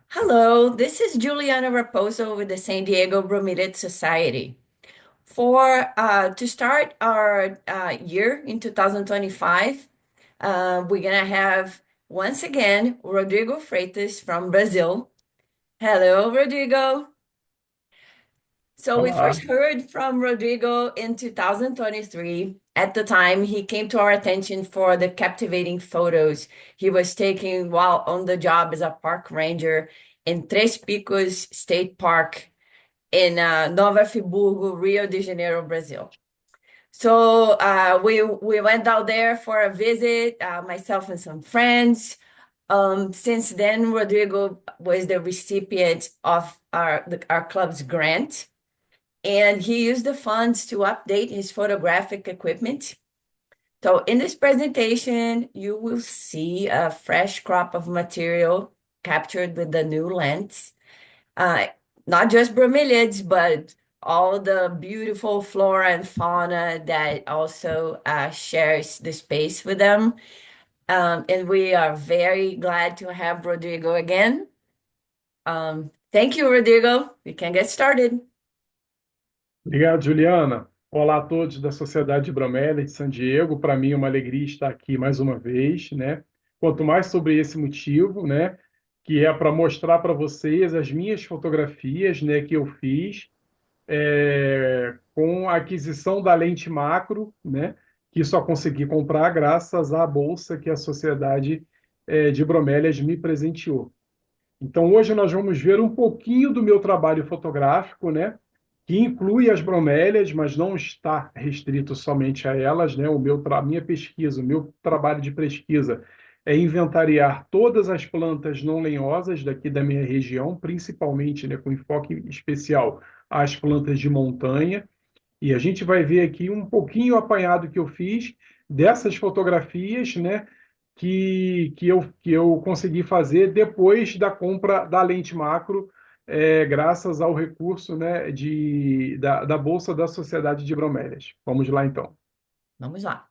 Hello, this is Juliana Raposo with the San Diego Bromeliad Society. For to start our year in 2025, we're gonna have once again Rodrigo Freitas from Brazil. Hello, Rodrigo. So we Olá. first heard from Rodrigo in 2023. At the time, he came to our attention for the captivating photos he was taking while on the job as a park ranger in Três Picos State Park in Nova Friburgo, Rio de Janeiro, Brazil. So we went out there for a visit, myself and some friends. Since then, Rodrigo was the recipient of our club's grant and he used the funds to update his photographic equipment. So in this presentation, you will see a fresh crop of material captured with the new lens. Uh, Not just bromeliads, but all the beautiful flora and fauna that also shares the space with them. And we are very glad to have Rodrigo again. Thank you, Rodrigo. We can get started. Obrigado, Juliana. Olá a todos da Sociedade Bromélia de San Diego. Para mim é uma alegria estar aqui mais uma vez, né? Quanto mais sobre esse motivo, né? Que é para mostrar para vocês as minhas fotografias, né? Que eu fiz com a aquisição da lente macro, né? Que só consegui comprar graças à bolsa que a Sociedade de Bromélias me presenteou. Então, hoje nós vamos ver um pouquinho do meu trabalho fotográfico, né? Que inclui as bromélias, mas não está restrito somente a elas, né? A minha pesquisa, o meu trabalho de pesquisa é inventariar todas as plantas não lenhosas daqui da minha região, principalmente, né, com enfoque especial às plantas de montanha. E a gente vai ver aqui um pouquinho o apanhado que eu fiz dessas fotografias, né, que eu consegui fazer depois da compra da lente macro, graças ao recurso, né, da Bolsa da Sociedade de Bromélias. Vamos lá, então. Vamos lá.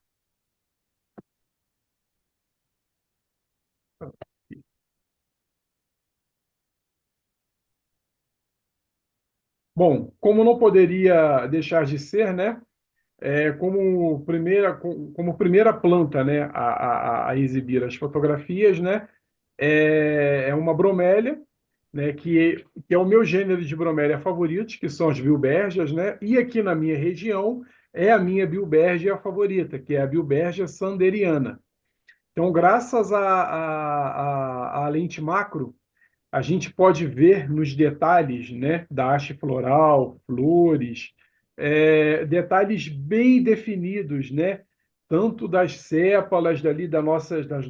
Bom, como não poderia deixar de ser, né, como primeira planta, né, a exibir as fotografias, né, é uma bromélia, né, que é o meu gênero de bromélia favorito, que são as bilbergias, né, e aqui na minha região é a minha bilbergia favorita, que é a bilbergia sanderiana. Então, graças à lente macro, a gente pode ver nos detalhes, né, da haste floral, flores, detalhes bem definidos, né, tanto das sépalas dali das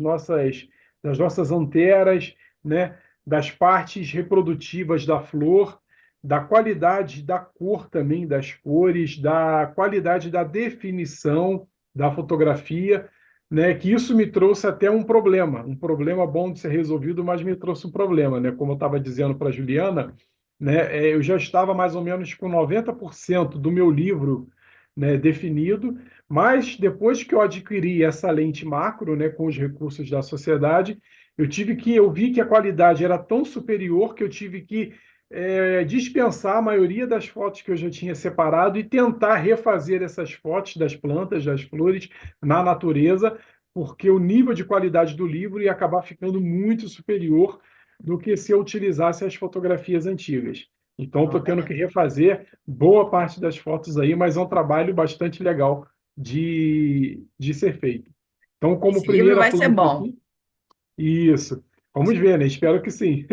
nossas anteras, né, das partes reprodutivas da flor, da qualidade da cor também das cores, da qualidade da definição da fotografia, né, que isso me trouxe até um problema bom de ser resolvido, mas me trouxe um problema, né? Como eu estava dizendo para a Juliana, né, eu já estava mais ou menos com 90% do meu livro, né, definido, mas depois que eu adquiri essa lente macro, né, com os recursos da sociedade, eu vi que a qualidade era tão superior que eu tive que dispensar a maioria das fotos que eu já tinha separado e tentar refazer essas fotos das plantas, das flores na natureza, porque o nível de qualidade do livro ia acabar ficando muito superior do que se eu utilizasse as fotografias antigas. Então, estou tendo Olha, que refazer boa parte das fotos aí, mas é um trabalho bastante legal de ser feito. Então, como esse livro primeira vai ser planta bom. aqui, isso. Vamos ver, né? Espero que sim.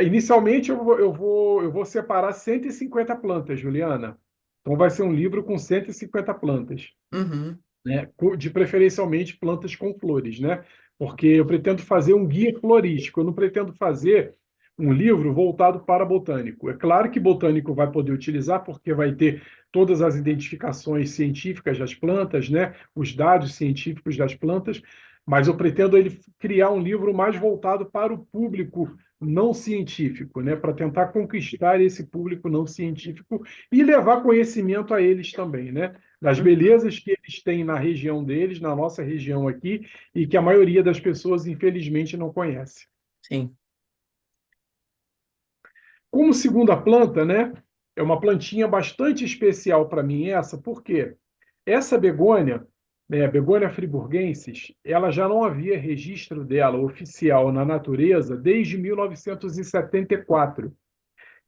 Inicialmente, eu vou separar 150 plantas, Juliana. Então, vai ser um livro com 150 plantas, Uhum. né? De preferencialmente plantas com flores, né? Porque eu pretendo fazer um guia florístico, eu não pretendo fazer um livro voltado para botânico. É claro que botânico vai poder utilizar, porque vai ter todas as identificações científicas das plantas, né? Os dados científicos das plantas, mas eu pretendo ele criar um livro mais voltado para o público não científico, né? Para tentar conquistar esse público não científico e levar conhecimento a eles também, né? Das Uhum. belezas que eles têm na região deles, na nossa região aqui, e que a maioria das pessoas, infelizmente, não conhece. Sim. Como segunda planta, né? É uma plantinha bastante especial para mim essa, por quê? Essa begônia, né, Begônia friburguensis, ela já não havia registro dela oficial na natureza desde 1974. Uau.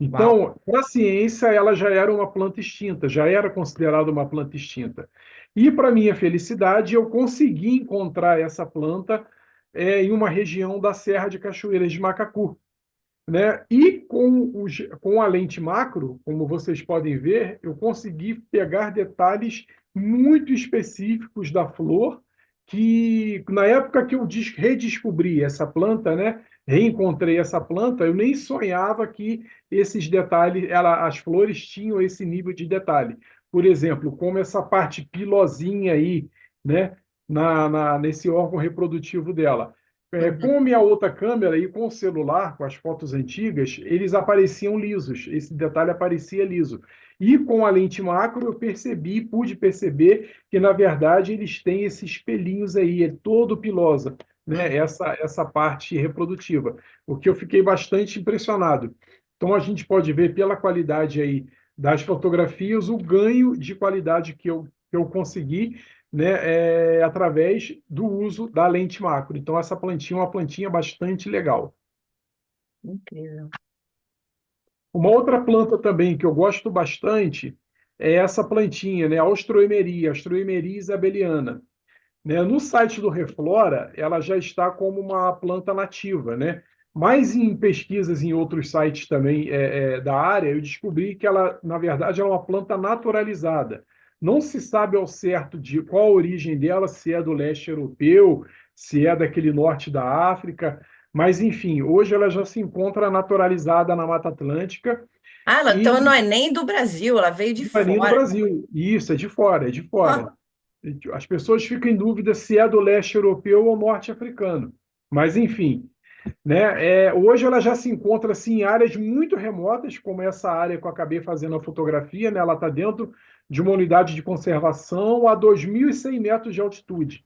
Então, para a ciência, ela já era uma planta extinta, já era considerada uma planta extinta. E, para minha felicidade, eu consegui encontrar essa planta em uma região da Serra de Cachoeiras de Macacu, né? E com a lente macro, como vocês podem ver, eu consegui pegar detalhes muito específicos da flor, que na época que eu redescobri essa planta, né? Reencontrei essa planta, eu nem sonhava que esses detalhes, as flores tinham esse nível de detalhe. Por exemplo, como essa parte pilosinha aí, né? Nesse órgão reprodutivo dela. Com a Uhum. minha outra câmera e com o celular, com as fotos antigas, eles apareciam lisos. Esse detalhe aparecia liso. E com a lente macro eu percebi, pude perceber que, na verdade, eles têm esses pelinhos aí, é todo pilosa, né? Uhum. Essa parte reprodutiva. O que eu fiquei bastante impressionado. Então a gente pode ver pela qualidade aí das fotografias o ganho de qualidade que eu consegui, né, através do uso da lente macro. Então, essa plantinha é uma plantinha bastante legal. Incrível. Uma outra planta também que eu gosto bastante é essa plantinha, né, Astroemeria isabeliana. Né? No site do Reflora, ela já está como uma planta nativa, né? Mas em pesquisas em outros sites também da área, eu descobri que ela, na verdade, é uma planta naturalizada. Não se sabe ao certo de qual a origem dela, se é do leste europeu, se é daquele norte da África, mas enfim, hoje ela já se encontra naturalizada na Mata Atlântica Ah, ela então não e é nem do Brasil, ela veio de não é nem do fora. Brasil. Isso, é de fora, é de fora. Ah, As pessoas ficam em dúvida se é do leste europeu ou norte-africano. Mas, enfim, né? Hoje ela já se encontra assim, em áreas muito remotas, como essa área que eu acabei fazendo a fotografia, né? Ela está dentro de uma unidade de conservação a 2.100 metros de altitude,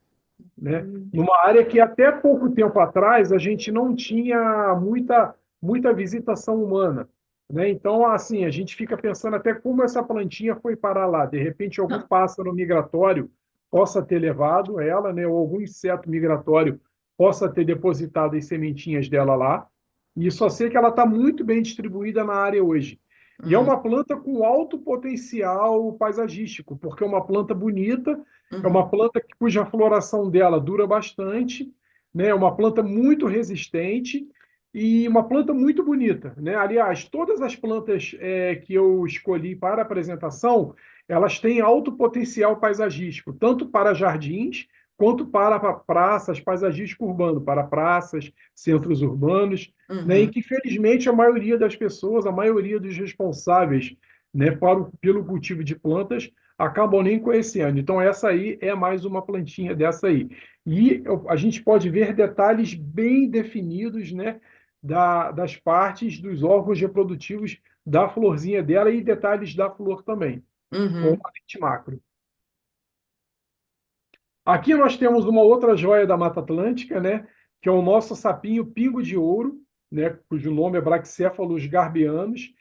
né? Numa área que até pouco tempo atrás a gente não tinha muita visitação humana, né? Então, assim, a gente fica pensando até como essa plantinha foi parar lá. De repente, algum ah, pássaro migratório possa ter levado ela, né? Ou algum inseto migratório possa ter depositado as sementinhas dela lá. E só sei que ela está muito bem distribuída na área hoje. E é uhum, uma planta com alto potencial paisagístico, porque é uma planta bonita, é uhum, uma planta cuja floração dela dura bastante, né? É uma planta muito resistente e uma planta muito bonita, né? Aliás, todas as plantas que eu escolhi para a apresentação, elas têm alto potencial paisagístico, tanto para jardins quanto para praças, paisagístico urbano, para praças, centros urbanos, né? E uhum. que, felizmente, a maioria das pessoas, a maioria dos responsáveis, né, pelo cultivo de plantas, acabam nem conhecendo. Então, essa aí é mais uma plantinha dessa aí. E a gente pode ver detalhes bem definidos, né, das partes dos órgãos reprodutivos da florzinha dela e detalhes da flor também, com Uhum. uma lente macro. Aqui nós temos uma outra joia da Mata Atlântica, né, que é o nosso sapinho pingo de ouro, né, cujo nome é Brachycephalus garbianus.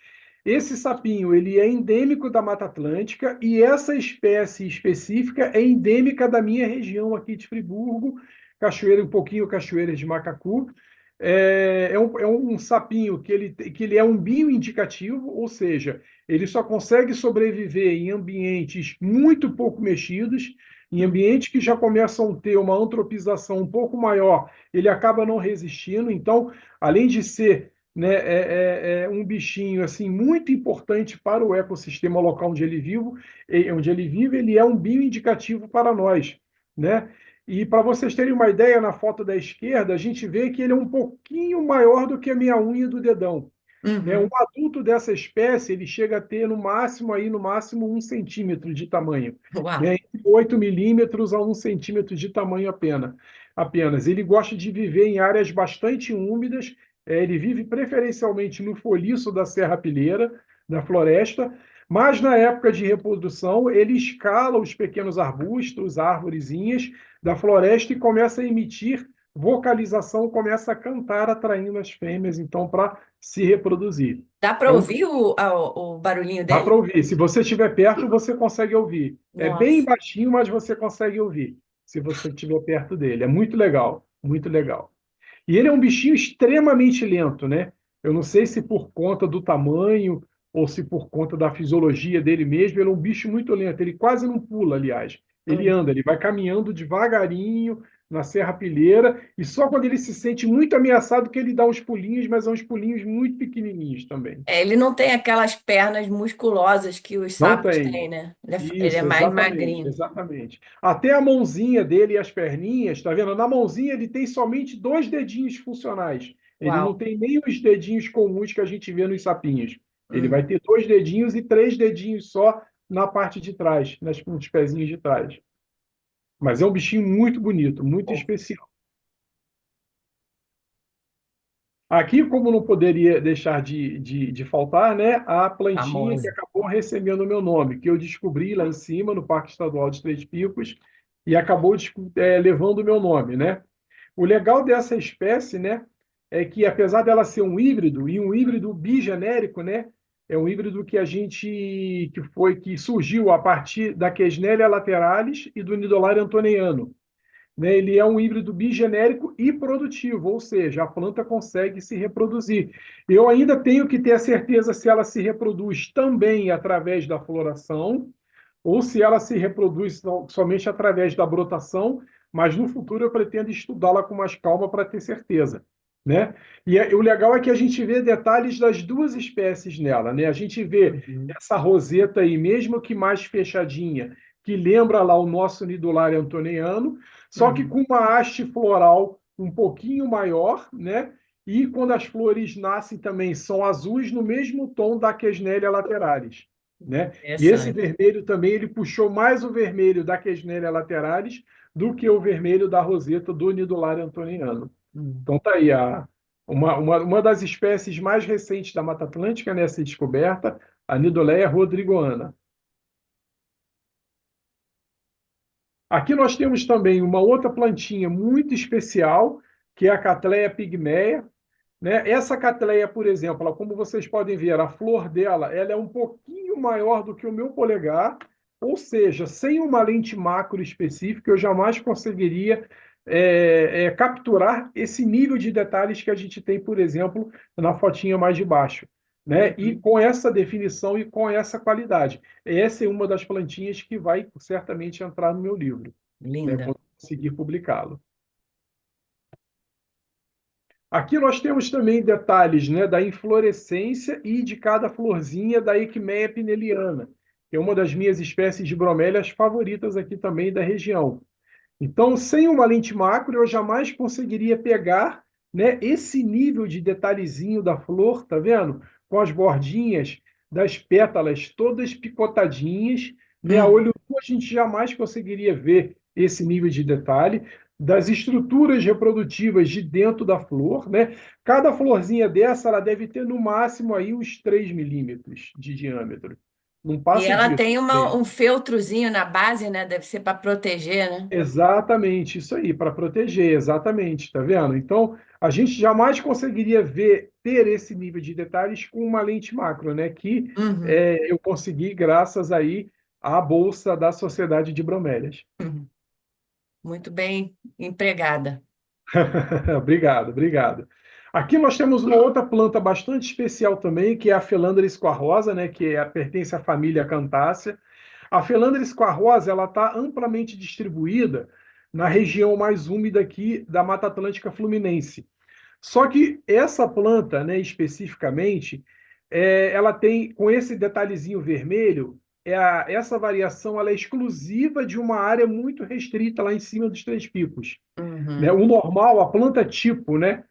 Esse sapinho ele é endêmico da Mata Atlântica e essa espécie específica é endêmica da minha região aqui de Friburgo, Cachoeira, um pouquinho Cachoeiras de Macacu. É um sapinho que ele é um bioindicativo, ou seja, ele só consegue sobreviver em ambientes muito pouco mexidos, em Uhum. ambientes que já começam a ter uma antropização um pouco maior, ele acaba não resistindo. Então, além de ser, né, é um bichinho assim muito importante para o ecossistema local onde ele vive, ele é um bioindicativo para nós, né? E para vocês terem uma ideia, na foto da esquerda, a gente vê que ele é um pouquinho maior do que a minha unha do dedão. Né? Um Uhum. adulto dessa espécie, ele chega a ter no máximo 1 centímetro de tamanho, Uau. né? Entre 8 milímetros a 1 centímetro de tamanho apenas. Ele gosta de viver em áreas bastante úmidas, ele vive preferencialmente no folhiço da serrapilheira, da floresta, mas na época de reprodução ele escala os pequenos arbustos, árvorezinhas da floresta e começa a emitir vocalização, começa a cantar, atraindo as fêmeas, então, para se reproduzir. Dá para Então, ouvir o barulhinho dá para dele? ouvir. Se você estiver perto, você consegue ouvir. É bem Nossa. baixinho, mas você consegue ouvir, se você estiver perto dele. É muito legal, muito legal. E ele é um bichinho extremamente lento, né? Eu não sei se por conta do tamanho ou se por conta da fisiologia dele mesmo, ele é um bicho muito lento. Ele quase não pula, aliás. Ele Hum. anda, ele vai caminhando devagarinho na serrapilheira e só quando ele se sente muito ameaçado que ele dá uns pulinhos, mas são uns pulinhos muito pequenininhos também. É, ele não tem aquelas pernas musculosas que os Não sapos tem. têm, né? Ele é Isso, mais exatamente, magrinho. exatamente. Até a mãozinha dele e as perninhas, tá vendo? Na mãozinha ele tem somente dois dedinhos funcionais. Ele não Uau. tem nem os dedinhos comuns que a gente vê nos sapinhos. Ele vai Hum. ter dois dedinhos e três dedinhos só na parte de trás, nos pezinhos de trás. Mas é um bichinho muito bonito, muito Pô, especial. Aqui, como não poderia deixar de faltar, né, a plantinha que famoso. acabou recebendo o meu nome, que eu descobri lá em cima, no Parque Estadual de Três Picos, e acabou levando o meu nome, né? O legal dessa espécie, né, é que apesar dela ser um híbrido, e um híbrido bigenérico, né, é um híbrido que surgiu a partir da Quesnelia lateralis e do Nidolaria antoniano, né? Ele é um híbrido bigenérico e produtivo, ou seja, a planta consegue se reproduzir. Eu ainda tenho que ter a certeza se ela se reproduz também através da floração ou se ela se reproduz somente através da brotação, mas no futuro eu pretendo estudá-la com mais calma para ter certeza. Né? O legal é que a gente vê detalhes das duas espécies nela. Né? A gente vê Uhum. essa roseta aí, mesmo que mais fechadinha, que lembra lá o nosso Nidularia antoniano, só que Uhum. com uma haste floral um pouquinho maior, né? E quando as flores nascem também são azuis no mesmo tom da Quesnelia lateralis, né? E esse Interessante. vermelho também, ele puxou mais o vermelho da Quesnelia lateralis do que o vermelho da roseta do Nidularia antoniano. Hum. Então tá aí uma das espécies mais recentes da Mata Atlântica nessa descoberta, a Nidoleia rodrigoana. Aqui nós temos também uma outra plantinha muito especial, que é a Cattleya pygmaea, né? Essa Cattleya, por exemplo, como vocês podem ver, a flor dela ela é um pouquinho maior do que o meu polegar, ou seja, sem uma lente macro específica, eu jamais conseguiria capturar esse nível de detalhes que a gente tem, por exemplo, na fotinha mais de baixo. Né? E Uhum. com essa definição e com essa qualidade. Essa é uma das plantinhas que vai certamente entrar no meu livro, né? Linda. Quando eu conseguir publicá-lo. Aqui nós temos também detalhes, né, da inflorescência e de cada florzinha da Equimea pineliana, que é uma das minhas espécies de bromélias favoritas aqui também da região. Então, sem uma lente macro, eu jamais conseguiria pegar, né, esse nível de detalhezinho da flor, tá vendo? Com as bordinhas das pétalas todas picotadinhas, né? A Uhum. olho nu a gente jamais conseguiria ver esse nível de detalhe das estruturas reprodutivas de dentro da flor, né? Cada florzinha dessa, ela deve ter no máximo aí uns 3 milímetros de diâmetro. Não E passa ela disso. tem um feltrozinho na base, né? Deve ser para proteger, né? Exatamente, isso aí, para proteger, exatamente, tá vendo? Então, a gente jamais conseguiria ter esse nível de detalhes com uma lente macro, né? Que Uhum. eu consegui graças aí à bolsa da Sociedade de Bromélias. Uhum. Muito bem empregada. Obrigado, obrigado. Aqui nós temos uma outra planta bastante especial também, que é a Philandra squarrosa, né? Pertence à família Cantácea. A Philandra squarrosa ela está amplamente distribuída na região mais úmida aqui da Mata Atlântica Fluminense. Só que essa planta, né, especificamente, ela tem, com esse detalhezinho vermelho, essa variação ela é exclusiva de uma área muito restrita lá em cima dos Três Picos. Né? Uhum. O normal, a planta tipo, né,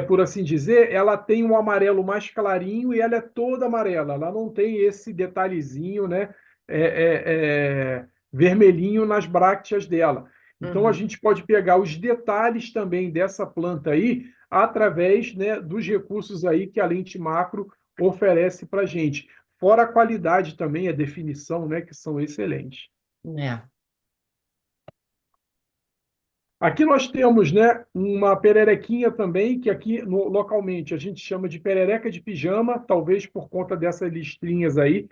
por assim dizer, ela tem um amarelo mais clarinho e ela é toda amarela. Ela não tem esse detalhezinho, né, é, vermelhinho nas brácteas dela. Então a Uhum. gente pode pegar os detalhes também dessa planta aí através, né, dos recursos aí que a lente macro oferece para a gente. Fora a qualidade também, a definição, né, que são excelentes. É. Aqui nós temos, né, uma pererequinha também, que aqui localmente a gente chama de perereca de pijama, talvez por conta dessas listrinhas aí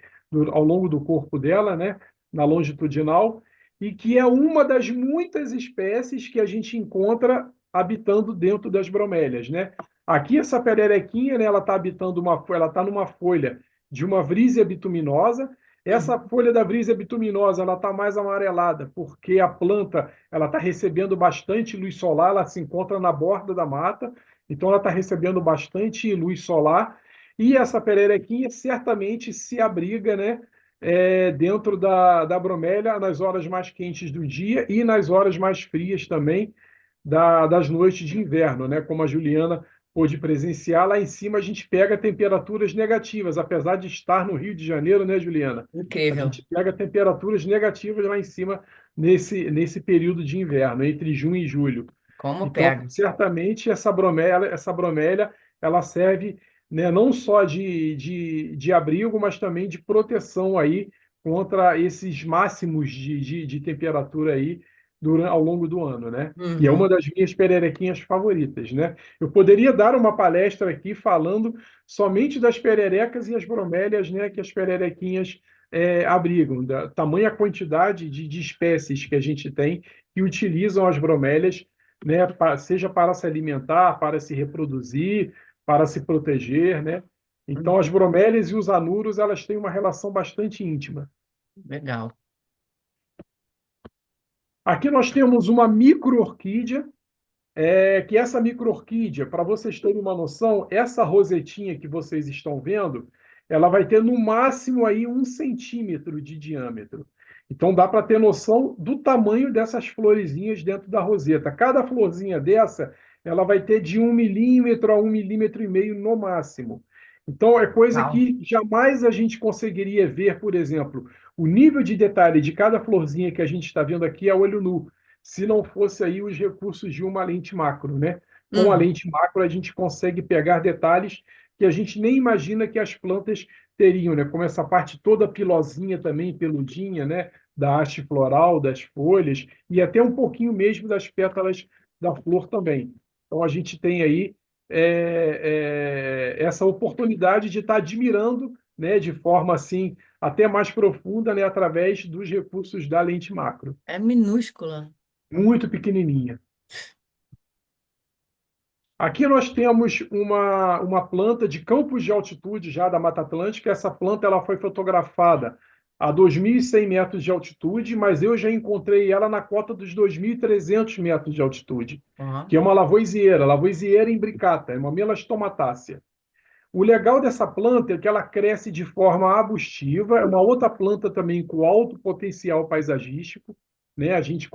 ao longo do corpo dela, né, na longitudinal, e que é uma das muitas espécies que a gente encontra habitando dentro das bromélias, né? Aqui essa pererequinha, né, ela está habitando ela está numa folha de uma vrísia bituminosa. Essa Uhum. folha da vrísia bituminosa, ela está mais amarelada, porque a planta ela está recebendo bastante luz solar, ela se encontra na borda da mata, então ela está recebendo bastante luz solar, e essa pererequinha certamente se abriga, né, dentro da bromélia nas horas mais quentes do dia e nas horas mais frias também das noites de inverno, né, como a Juliana pôde presenciar. Lá em cima a gente pega temperaturas negativas, apesar de estar no Rio de Janeiro, né, Juliana? A Incrível. gente pega temperaturas negativas lá em cima nesse período de inverno, entre junho e julho. Como Então, pega? certamente, essa bromélia ela serve, né, não só de abrigo, mas também de proteção aí contra esses máximos de temperatura aí ao longo do ano, né? E é uma Uhum. das minhas pererequinhas favoritas, né? Eu poderia dar uma palestra aqui falando somente das pererecas e as bromélias, né, que as pererequinhas abrigam, da tamanha quantidade de espécies que a gente tem que utilizam as bromélias, né, seja para se alimentar, para se reproduzir, para se proteger, né? Então, as Uhum. bromélias e os anuros, elas têm uma relação bastante íntima. Legal. Aqui nós temos uma micro-orquídea, que essa micro-orquídea, para vocês terem uma noção, essa rosetinha que vocês estão vendo, ela vai ter no máximo aí 1 centímetro de diâmetro. Então dá para ter noção do tamanho dessas florezinhas dentro da roseta. Cada florzinha dessa, ela vai ter de 1 milímetro a 1,5 milímetros no máximo. Então é coisa Legal. que jamais a gente conseguiria ver, por exemplo, o nível de detalhe de cada florzinha que a gente está vendo aqui a olho nu se não fosse aí os recursos de uma lente macro, né? Com a Uhum. lente macro, a gente consegue pegar detalhes que a gente nem imagina que as plantas teriam, né? Como essa parte toda pilosinha também, peludinha, né? Da haste floral, das folhas, e até um pouquinho mesmo das pétalas da flor também. Então, a gente tem aí essa oportunidade de estar admirando, né? De forma assim, até mais profunda, né? Através dos recursos da lente macro. É minúscula. Muito pequenininha. Aqui nós temos uma planta de campos de altitude já da Mata Atlântica. Essa planta ela foi fotografada a 2.100 metros de altitude, mas eu já encontrei ela na cota dos 2.300 metros de altitude, Ó. que é uma lavoisiera imbricata, é uma melastomatácea. O legal dessa planta é que ela cresce de forma arbustiva, é uma outra planta também com alto potencial paisagístico, né? A gente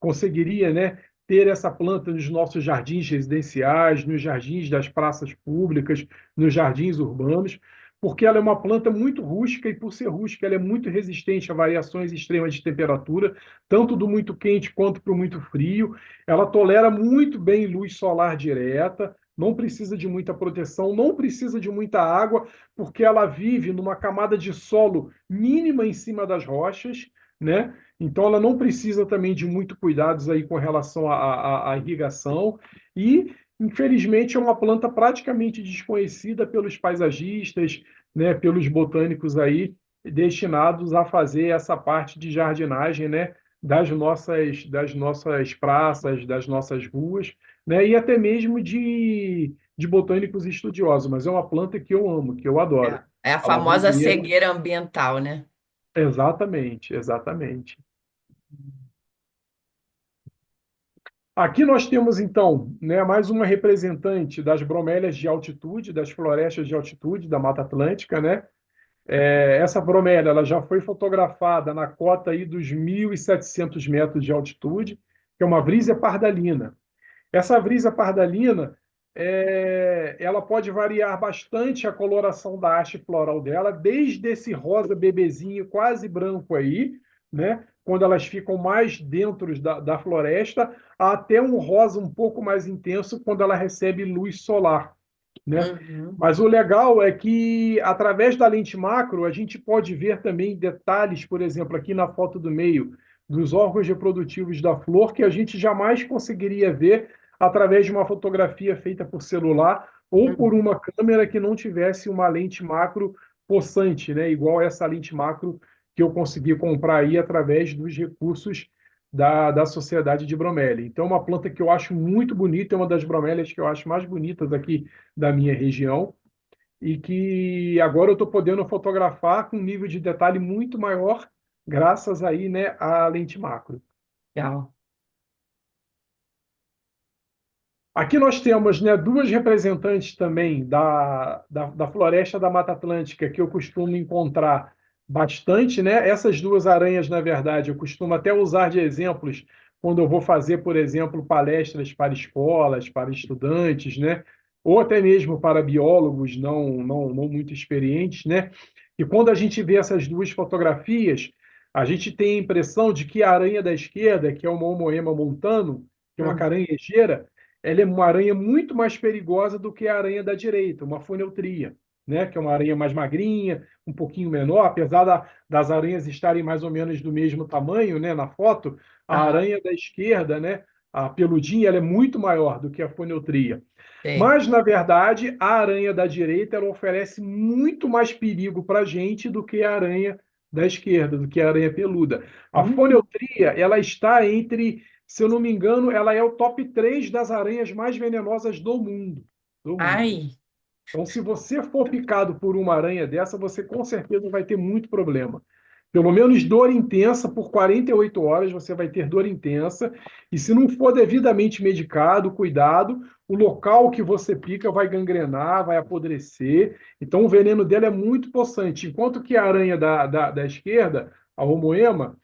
conseguiria, né, ter essa planta nos nossos jardins residenciais, nos jardins das praças públicas, nos jardins urbanos, porque ela é uma planta muito rústica e por ser rústica ela é muito resistente a variações extremas de temperatura, tanto do muito quente quanto para o muito frio. Ela tolera muito bem luz solar direta, não precisa de muita proteção, não precisa de muita água, porque ela vive numa camada de solo mínima em cima das rochas, né? Então ela não precisa também de muito cuidados aí com relação à irrigação e, infelizmente, é uma planta praticamente desconhecida pelos paisagistas, né? Pelos botânicos aí destinados a fazer essa parte de jardinagem, né? Das nossas praças, das nossas ruas, né? E até mesmo de botânicos estudiosos, mas é uma planta que eu amo, que eu adoro. É a A famosa lavoisiera, cegueira ambiental, né? exatamente, exatamente. Aqui nós temos, então, né, mais uma representante das bromélias de altitude, das florestas de altitude da Mata Atlântica, né? Essa bromélia ela já foi fotografada na cota aí dos 1.700 metros de altitude, que é uma Vrisia pardalina. Essa brisa pardalina, ela pode variar bastante a coloração da haste floral dela, desde esse rosa bebezinho quase branco aí, né? Quando elas ficam mais dentro da floresta, até um rosa um pouco mais intenso quando ela recebe luz solar, né? Uhum. Mas o legal é que, através da lente macro, a gente pode ver também detalhes, por exemplo, aqui na foto do meio. dos órgãos reprodutivos da flor que a gente jamais conseguiria ver através de uma fotografia feita por celular ou por Uhum. uma câmera que não tivesse uma lente macro possante, né? Igual essa lente macro que eu consegui comprar aí através dos recursos da Sociedade de Bromélia. Então, é uma planta que eu acho muito bonita, é uma das bromélias que eu acho mais bonitas aqui da minha região, e que agora eu estou podendo fotografar com um nível de detalhe muito maior, graças aí, né, à lente macro. Legal. Aqui nós temos, né, duas representantes também da floresta da Mata Atlântica, que eu costumo encontrar bastante, né? Essas duas aranhas, na verdade, eu costumo até usar de exemplos quando eu vou fazer, por exemplo, palestras para escolas, para estudantes, né? Ou até mesmo para biólogos não muito experientes, né? E quando a gente vê essas duas fotografias, a gente tem a impressão de que a aranha da esquerda, que é uma Homoema montano, que é uma Hum. caranhejeira, ela é uma aranha muito mais perigosa do que a aranha da direita, uma foneutria, né? Que é uma aranha mais magrinha, um pouquinho menor, apesar das aranhas estarem mais ou menos do mesmo tamanho, né? Na foto, a Aham. aranha da esquerda, né? A peludinha, ela é muito maior do que a foneutria. Sei. Mas, na verdade, a aranha da direita ela oferece muito mais perigo para a gente do que a aranha da esquerda, do que a aranha peluda. A Hum. foneutria, ela está entre, se eu não me engano, ela é o top 3 das aranhas mais venenosas do mundo. Do mundo. Ai. Então, se você for picado por uma aranha dessa, você com certeza vai ter muito problema. Pelo menos dor intensa por 48 horas, você vai ter dor intensa. E se não for devidamente medicado, cuidado, o local que você pica vai gangrenar, vai apodrecer. Então, o veneno dela é muito possante. Enquanto que a aranha da esquerda, a Homoema,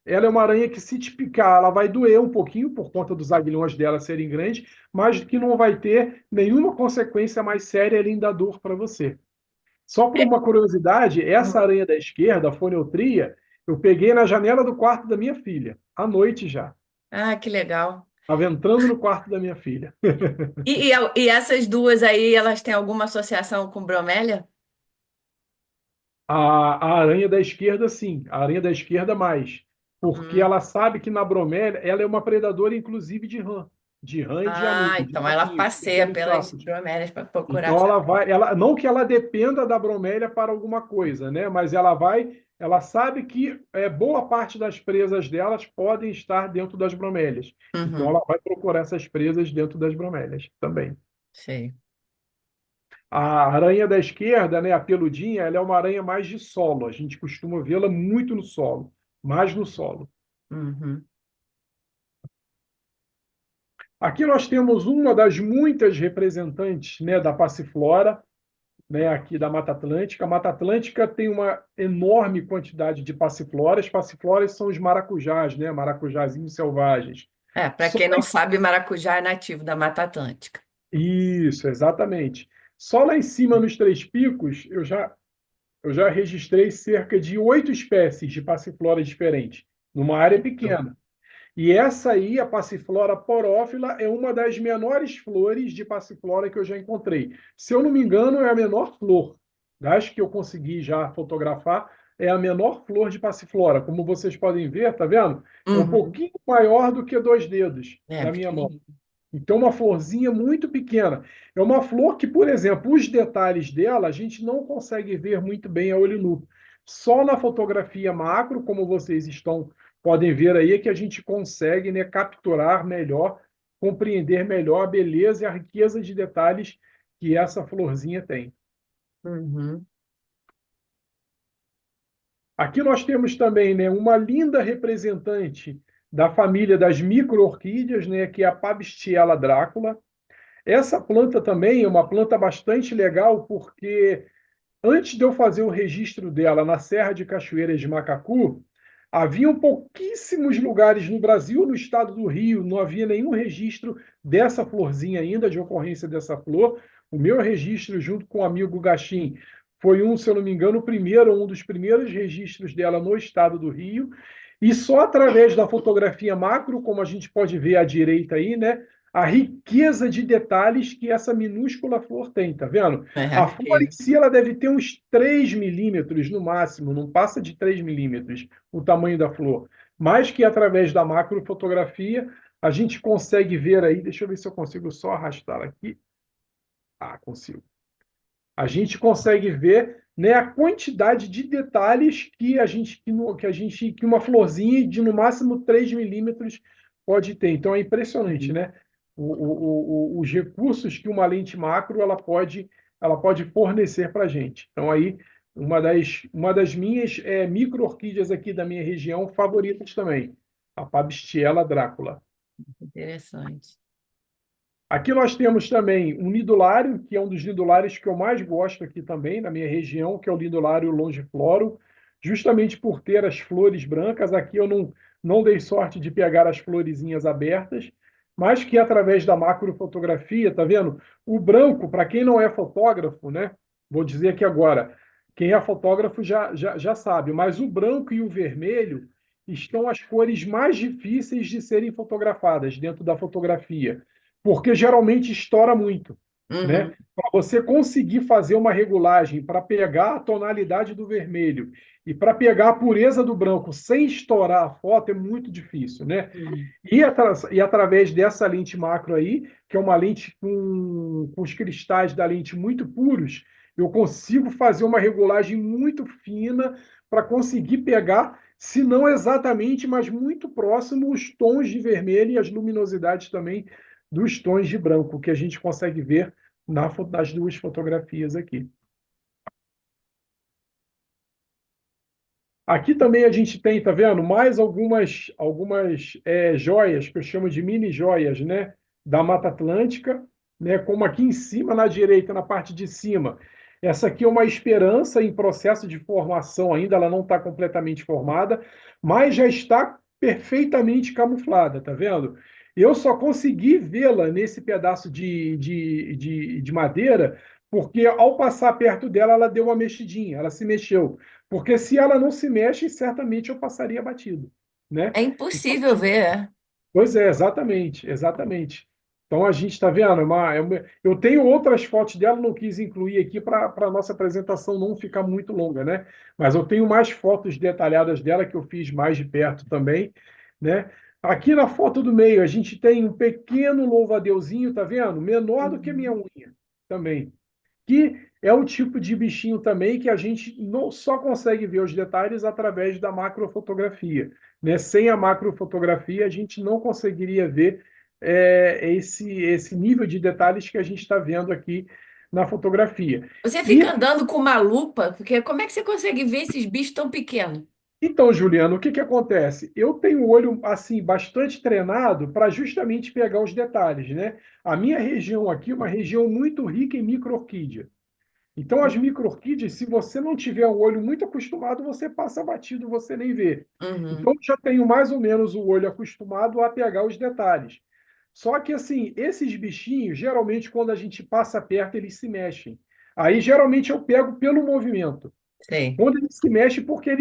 ela é uma aranha que, se te picar, ela vai doer um pouquinho por conta dos aguilhões dela serem grandes, mas que não vai ter nenhuma consequência mais séria além da dor para você. Só por uma curiosidade, essa Hum. aranha da esquerda, a foneutria, eu peguei na janela do quarto da minha filha, à noite já. Ah, que legal. Estava entrando no quarto da minha filha. E essas duas aí, elas têm alguma associação com bromélia? A aranha da esquerda, sim. A aranha da esquerda, mais. Porque Hum. ela sabe que na bromélia, ela é uma predadora, inclusive, de rã. De rã e de Ah, anudo, de então ela sapinhos, passeia pequenos pelas sapos. bromélias para procurar Então essa. ela vai, ela, não que ela dependa da bromélia para alguma coisa, né? Mas ela vai, ela sabe que boa parte das presas delas podem estar dentro das bromélias. Então Uhum. ela vai procurar essas presas dentro das bromélias também. Sei. A aranha da esquerda, né, a peludinha, ela é uma aranha mais de solo. A gente costuma vê-la muito no solo, mais no solo. Uhum. Aqui nós temos uma das muitas representantes, né, da passiflora, né, aqui da Mata Atlântica. A Mata Atlântica tem uma enorme quantidade de passifloras. Passifloras são os maracujás, né, maracujazinhos selvagens. É, para Só quem não sabe, maracujá é nativo da Mata Atlântica. Isso, exatamente. Só lá em cima, nos Três Picos, eu já registrei cerca de 8 espécies de passiflora diferentes, numa área Muito. pequena. E essa aí, a Passiflora porófila, é uma das menores flores de passiflora que eu já encontrei. Se eu não me engano, é a menor flor das que eu consegui já fotografar, é a menor flor de passiflora. Como vocês podem ver, tá vendo? É um Uhum. pouquinho maior do que 2 dedos É, da minha mão. pequenininho. Então, uma florzinha muito pequena. É uma flor que, por exemplo, os detalhes dela a gente não consegue ver muito bem a olho nu. Só na fotografia macro, como vocês podem ver aí, é que a gente consegue, né, capturar melhor, compreender melhor a beleza e a riqueza de detalhes que essa florzinha tem. Uhum. Aqui nós temos também, né, uma linda representante da família das micro-orquídeas, né, que é a Pabistiela Drácula. Essa planta também é uma planta bastante legal, porque antes de eu fazer o registro dela na Serra de Cachoeiras de Macacu, haviam pouquíssimos lugares no Brasil, no estado do Rio, não havia nenhum registro dessa florzinha ainda, de ocorrência dessa flor. O meu registro, junto com o amigo Gachim, foi se eu não me engano, um dos primeiros registros dela no estado do Rio. E só através da fotografia macro, como a gente pode ver à direita aí, né? A riqueza de detalhes que essa minúscula flor tem, tá vendo? É A flor em incrível. si ela deve ter uns 3 milímetros no máximo, não passa de 3 milímetros o tamanho da flor. mas que através da macrofotografia a gente consegue ver aí, deixa eu ver se eu consigo só arrastar aqui. Ah, consigo. A gente consegue ver, né, a quantidade de detalhes que a gente que uma florzinha de no máximo 3 milímetros pode ter. Então é impressionante, né? Os recursos que uma lente macro ela pode fornecer para a gente. Então aí uma das minhas micro-orquídeas aqui da minha região favoritas também, a Fabistiela Drácula. Interessante. Aqui nós temos também um nidulário, que é um dos nidulários que eu mais gosto aqui também, na minha região, que é o nidulário longifloro, justamente por ter as flores brancas. Aqui eu não dei sorte de pegar as florezinhas abertas, mas que através da macrofotografia, tá vendo? O branco, para quem não é fotógrafo, né? Vou dizer aqui agora, quem é fotógrafo já sabe, mas o branco e o vermelho estão as cores mais difíceis de serem fotografadas dentro da fotografia porque geralmente estoura muito, Uhum. né? Para você conseguir fazer uma regulagem para pegar a tonalidade do vermelho e para pegar a pureza do branco sem estourar a foto é muito difícil, né? Uhum. E através dessa lente macro aí, que é uma lente com os cristais da lente muito puros, eu consigo fazer uma regulagem muito fina para conseguir pegar, se não exatamente, mas muito próximo, os tons de vermelho e as luminosidades também dos tons de branco, que a gente consegue ver nas duas fotografias aqui. Aqui também a gente tem, tá vendo, mais algumas joias, que eu chamo de mini joias, né, da Mata Atlântica, né, como aqui em cima, na direita, na parte de cima. Essa aqui é uma esperança em processo de formação ainda, ela não está completamente formada, mas já está perfeitamente camuflada, tá vendo? Eu só consegui vê-la nesse pedaço de madeira, porque ao passar perto dela, ela deu uma mexidinha, ela se mexeu. Porque se ela não se mexe, certamente eu passaria batido, né? É Então, impossível ver, é? pois é, exatamente, exatamente. Então a gente está vendo, eu tenho outras fotos dela, não quis incluir aqui para a nossa apresentação não ficar muito longa, né? Mas eu tenho mais fotos detalhadas dela que eu fiz mais de perto também, né? Aqui na foto do meio a gente tem um pequeno louva-a-deusinho, tá vendo? Menor do que minha Uhum. unha também que é um tipo de bichinho também que a gente não só consegue ver os detalhes através da macrofotografia, né? Sem a macrofotografia, a gente não conseguiria ver esse nível de detalhes que a gente está vendo aqui na fotografia. Você fica E andando com uma lupa, porque como é que você consegue ver esses bichos tão pequenos? então, Juliano, o que que acontece? Eu tenho o olho assim bastante treinado para justamente pegar os detalhes, né? A minha região aqui é uma região muito rica em micro-orquídea. Então, as micro-orquídeas, se você não tiver um olho muito acostumado, você passa batido, você nem vê. Então, Uhum. eu já tenho mais ou menos o olho acostumado a pegar os detalhes. Só que, assim, esses bichinhos, geralmente, quando a gente passa perto, eles se mexem. Aí, geralmente, eu pego pelo movimento. Sei. Quando eles se mexem, porque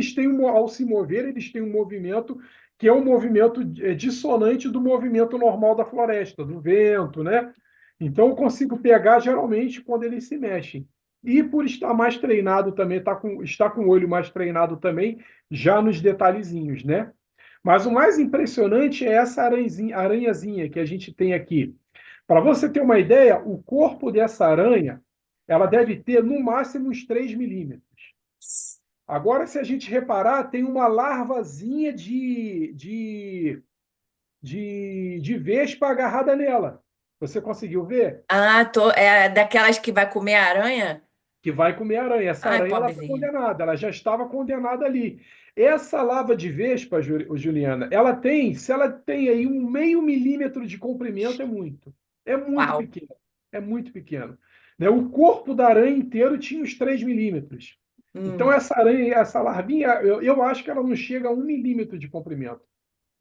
ao se mover, eles têm um movimento que é um movimento dissonante do movimento normal da floresta, do vento, né? Então eu consigo pegar geralmente quando eles se mexem. E por estar mais treinado também, estar com o olho mais treinado também, já nos detalhezinhos, né? Mas o mais impressionante é essa aranhazinha que a gente tem aqui. Para você ter uma ideia, o corpo dessa aranha, ela deve ter no máximo uns 3 milímetros. Agora, se a gente reparar, tem uma larvazinha de vespa agarrada nela. Você conseguiu ver? Ah, é daquelas que vai comer a aranha? Que vai comer a aranha. Essa Ai, aranha ela está pobrezinha. condenada, ela já estava condenada ali. Essa larva de vespa, Juliana, ela tem, se ela tem aí um meio milímetro de comprimento, é muito. É muito Uau. pequeno. É muito pequeno. Né? O corpo da aranha inteiro tinha uns 3 milímetros. Então, Hum. essa aranha, essa larvinha, eu acho que ela não chega a 1 milímetro de comprimento,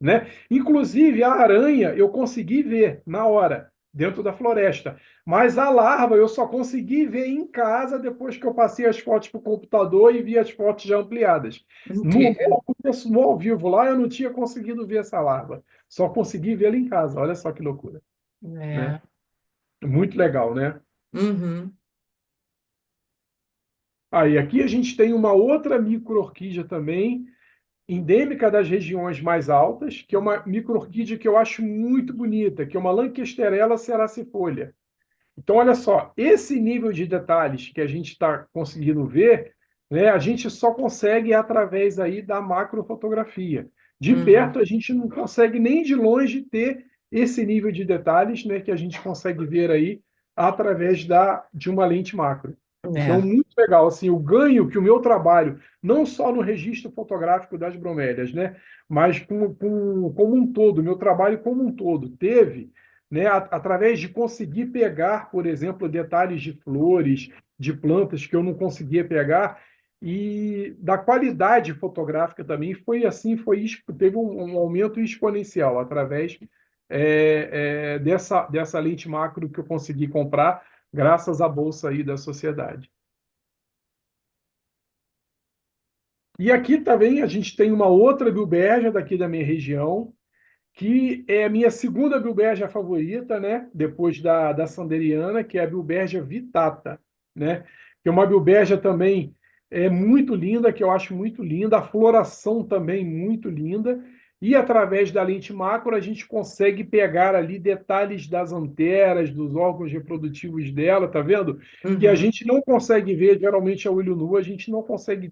né? Inclusive, a aranha eu consegui ver na hora, dentro da floresta. Mas a larva eu só consegui ver em casa depois que eu passei as fotos para o computador e vi as fotos já ampliadas. No, Entendo. no ao vivo lá, eu não tinha conseguido ver essa larva. Só consegui vê-la em casa. Olha só que loucura, né? É. Muito legal, né? Uhum. Aí, aqui a gente tem uma outra micro-orquídea também, endêmica das regiões mais altas, que é uma micro-orquídea que eu acho muito bonita, que é uma Lankesterella ceracifolia. Então, olha só, esse nível de detalhes que a gente está conseguindo ver, né, a gente só consegue através aí da macrofotografia. De Uhum. perto, a gente não consegue nem de longe ter esse nível de detalhes, né, que a gente consegue ver aí através de uma lente macro. Então, É. muito legal, assim, o ganho que o meu trabalho, não só no registro fotográfico das bromélias, né, mas como um todo, o meu trabalho como um todo, teve, né, através de conseguir pegar, por exemplo, detalhes de flores, de plantas que eu não conseguia pegar, e da qualidade fotográfica também foi assim, teve um aumento exponencial através dessa lente macro que eu consegui comprar, graças à bolsa aí da sociedade. E aqui também a gente tem uma outra bilberja daqui da minha região, que é a minha segunda bilbergia favorita, né? Depois da Sanderiana, que é a bilbergia vitata, né? Que é uma bilbergia também muito linda, que eu acho muito linda, a floração também muito linda, e através da lente macro a gente consegue pegar ali detalhes das anteras, dos órgãos reprodutivos dela, tá vendo? Que a Uhum. gente não consegue ver geralmente a olho nu, a gente não consegue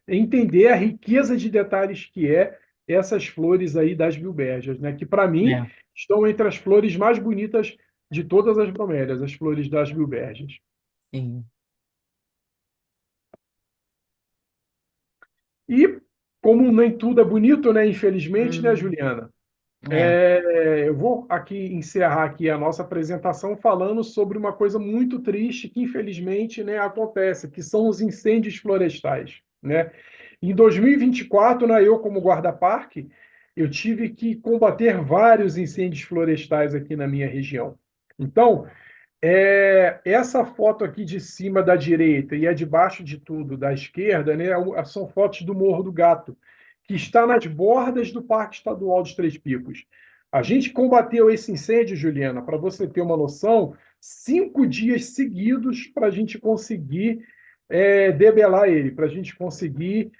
entender a riqueza de detalhes que é essas flores aí das bilberjas, né? Que para mim É, estão entre as flores mais bonitas de todas as bromélias, as flores das bilberjas. sim. E como nem tudo é bonito, né? Infelizmente, né, Hum, Juliana? é. Eu vou aqui encerrar aqui a nossa apresentação falando sobre uma coisa muito triste que infelizmente, né, acontece, que são os incêndios florestais, né? Em 2024, né, eu como guarda-parque, eu tive que combater vários incêndios florestais aqui na minha região. Então, essa foto aqui de cima da direita e a de baixo de tudo da esquerda, né, são fotos do Morro do Gato, que está nas bordas do Parque Estadual dos Três Picos. A gente combateu esse incêndio, Juliana, para você ter uma noção, 5 dias seguidos para a gente conseguir debelar ele, para a gente conseguir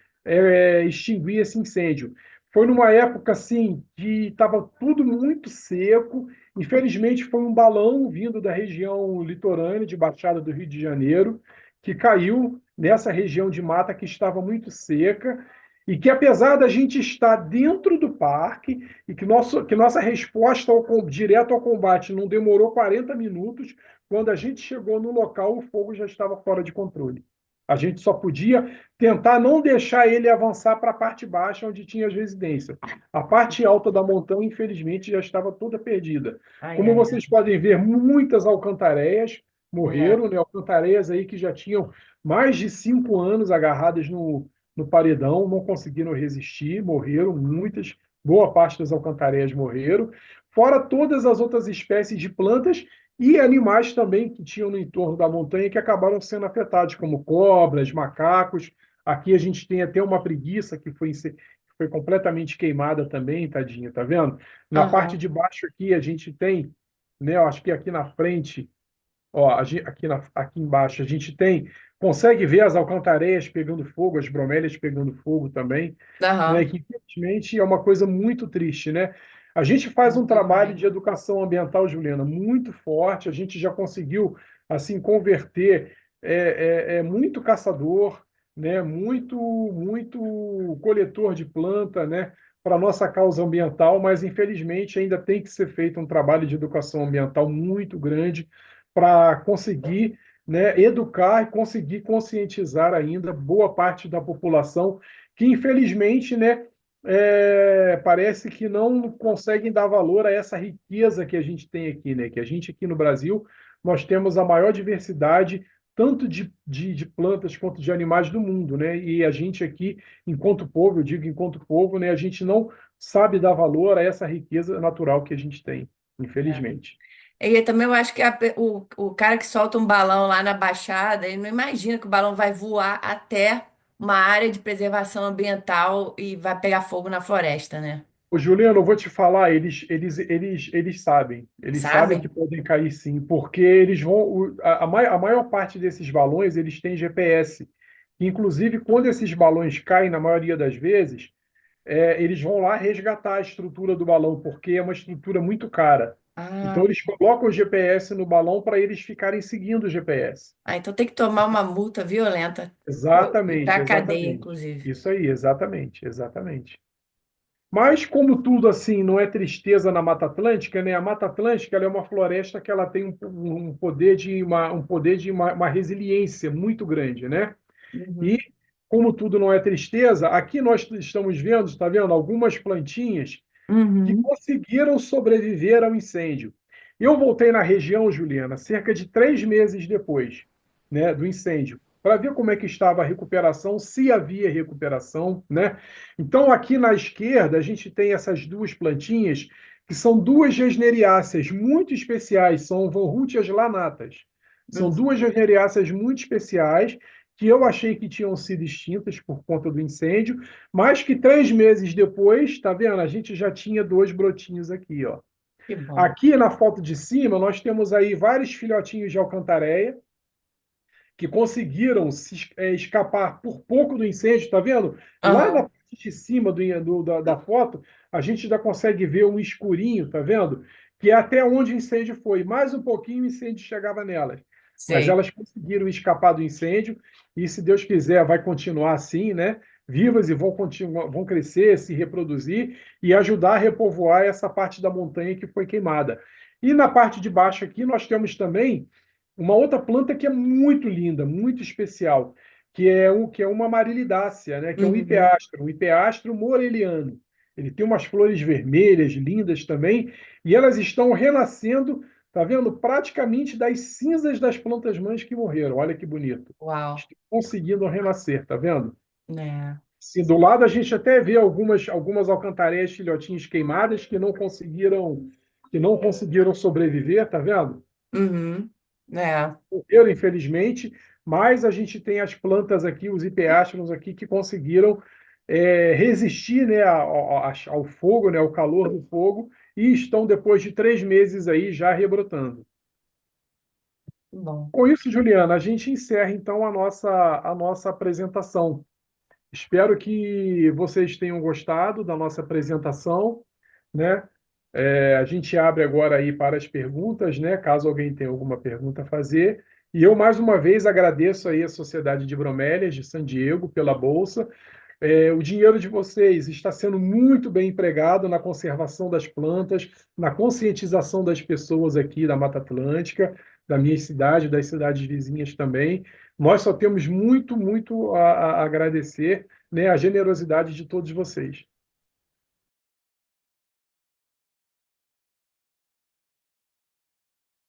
extinguir esse incêndio. Foi numa época assim que estava tudo muito seco. Infelizmente, foi um balão vindo da região litorânea de Baixada do Rio de Janeiro, que caiu nessa região de mata que estava muito seca, e que, apesar da gente estar dentro do parque, e que nossa resposta direto ao combate não demorou 40 minutos, quando a gente chegou no local, o fogo já estava fora de controle. A gente só podia tentar não deixar ele avançar para a parte baixa, onde tinha as residências. A parte alta da montanha, infelizmente, já estava toda perdida. Ai, Como ai, vocês podem ver, muitas alcantareias ai. É. morreram, né? Alcantareias aí que já tinham mais de 5 anos agarradas no paredão, não conseguiram resistir, morreram muitas, boa parte das alcantareias morreram, fora todas as outras espécies de plantas e animais também que tinham no entorno da montanha que acabaram sendo afetados, como cobras, macacos. Aqui a gente tem até uma preguiça que foi completamente queimada também, tadinha, tá vendo? Na parte Aham. de baixo aqui a gente tem, né, eu acho que aqui na frente, ó, aqui embaixo a gente tem, consegue ver as alcantareias pegando fogo, as bromélias pegando fogo também, né, Aham. que infelizmente é uma coisa muito triste, né? A gente faz um trabalho de Infelizmente. educação ambiental, Juliana, muito forte, a gente já conseguiu, assim, converter muito caçador, né, muito coletor de planta, né, para a nossa causa ambiental, mas infelizmente ainda tem que ser feito um trabalho de educação ambiental muito grande para conseguir, né, educar e conseguir conscientizar ainda boa parte da população que infelizmente, né, parece que não conseguem dar valor a essa riqueza que a gente tem aqui, né? Que a gente aqui no Brasil nós temos a maior diversidade tanto de plantas quanto de animais do mundo, né? E a gente aqui, enquanto povo, eu digo enquanto povo, né? A gente não sabe dar valor a essa riqueza natural que a gente tem, É. infelizmente. E também eu acho que o cara que solta um balão lá na Baixada, ele não imagina que o balão vai voar até uma área de preservação ambiental e vai pegar fogo na floresta, né? Ô, Juliano, eu vou te falar, eles sabem que Sabe? podem cair sim, porque eles vão, a maior parte desses balões, eles têm GPS. Inclusive, quando esses balões caem, na maioria das vezes, eles vão lá resgatar a estrutura do balão, porque é uma estrutura muito cara. Então, Ah, eles colocam o GPS no balão para eles ficarem seguindo o GPS. então tem que tomar uma multa violenta. Ir Exatamente, pra cadeia, exatamente. inclusive. Isso aí, exatamente, exatamente. Mas, como tudo assim não é tristeza na Mata Atlântica, né? A Mata Atlântica ela é uma floresta que ela tem um poder de uma resiliência muito grande, né? E Uhum. como tudo não é tristeza, aqui nós estamos vendo, está vendo, algumas plantinhas que Uhum. conseguiram sobreviver ao incêndio. Eu voltei na região, Juliana, cerca de 3 meses depois, né, do incêndio, para ver como é que estava a recuperação, se havia recuperação, né? Então, aqui na esquerda, a gente tem essas duas plantinhas, que são duas gesneriáceas muito especiais, são Van Rútias lanatas. São Uhum. duas gesneriáceas muito especiais, que eu achei que tinham sido extintas por conta do incêndio, mas que 3 meses depois, está vendo? A gente já tinha dois brotinhos aqui, ó. Que bom. Aqui na foto de cima, nós temos aí vários filhotinhos de alcantareia que conseguiram escapar por pouco do incêndio, está vendo? Lá na Aham. parte de cima da foto, a gente já consegue ver um escurinho, tá vendo? Que é até onde o incêndio foi. Mais um pouquinho o incêndio chegava nelas. Mas Sei. elas conseguiram escapar do incêndio e, se Deus quiser, vai continuar assim, né? Vivas e vão continuar, vão crescer, se reproduzir e ajudar a repovoar essa parte da montanha que foi queimada. E na parte de baixo aqui nós temos também uma outra planta que é muito linda, muito especial, que é uma marilidácea, né? Que é Uhum. um hipeastro moreliano. Ele tem umas flores vermelhas, lindas também, e elas estão renascendo, tá vendo? Praticamente das cinzas das plantas mães que morreram. Olha que bonito. Uau. Estão conseguindo renascer, tá vendo? É. Sim, do lado a gente até vê algumas alcantareias filhotinhas queimadas que não conseguiram sobreviver, tá vendo? Uhum. É. Morreram, infelizmente, mas a gente tem as plantas aqui, os hipeastros aqui, que conseguiram resistir, né, ao fogo, né, ao calor do fogo, e estão, depois de 3 meses aí, já rebrotando. Bom. Com isso, Juliana, a gente encerra então a nossa apresentação. Espero que vocês tenham gostado da nossa apresentação, né? A gente abre agora aí para as perguntas, né? Caso alguém tenha alguma pergunta a fazer. E eu, mais uma vez, agradeço aí a Sociedade de Bromélias de San Diego pela bolsa. O dinheiro de vocês está sendo muito bem empregado na conservação das plantas, na conscientização das pessoas aqui da Mata Atlântica, da minha cidade, das cidades vizinhas também. Nós só temos muito, muito a agradecer, né, a generosidade de todos vocês.